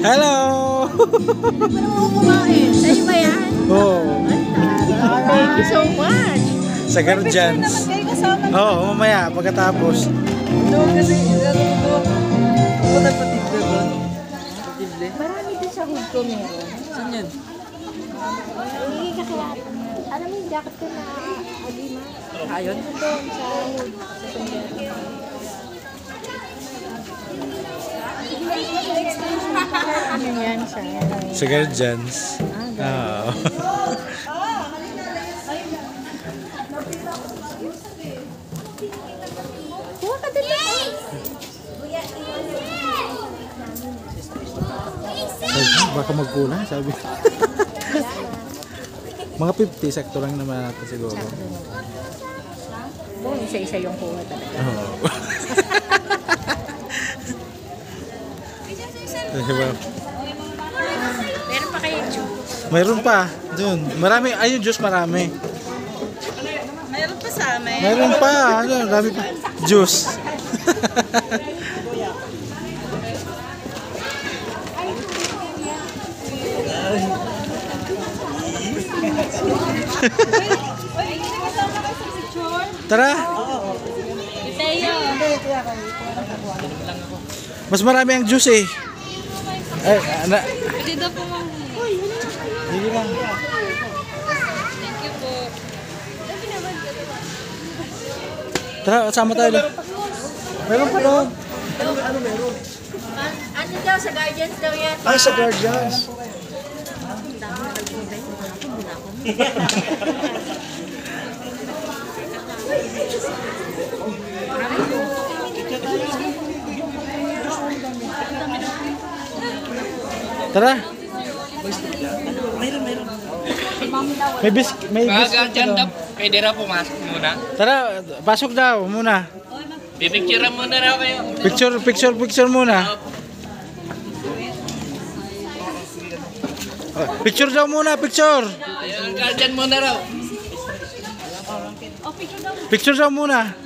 Hello! Ano mo kumain? Sa'yo ba yan? Oh, Thank you so much. sa Guardians. Naman kayo kasama. Oo, mamaya, pagkatapos. Doon kasi, ako nagpatible doon. Patible. Marami din sa hood ko meron. Saan yan? Ay, kakilala. Alam mo yung jacket ko na agima? Ayon? Doon sa hood. Sa sombrero. Ano yan siya? Sa Guardians. Oo. Kuha ka din lang. Baka magkulang, sabi. Mga 50, sakto lang naman natin siguro. Oo, isa-isa yung kuha talaga. Oo. Diba? Meron pa kayo juice? Mayroon pa, dun. Marami, ayun, juice marami. Mayroon pa sa amin. Mayroon pa, ano, marami pa. Juice. Tara. Mas marami ang juice eh. Ay, ana. Pwede daw po mang... Sige lang. Thank you po. Tara, sama tayo lang. Meron pa doon. Ano daw, sa Guardians daw yan? Ay, sa Guardians. Tara. May biscuit Dyan doon. daw, pwede raw pumasok muna. Tara, pasok daw muna. Pipicturean muna raw kayo. Picture muna. Oh, picture daw muna, picture. Ayun, guardian muna raw. Picture daw muna.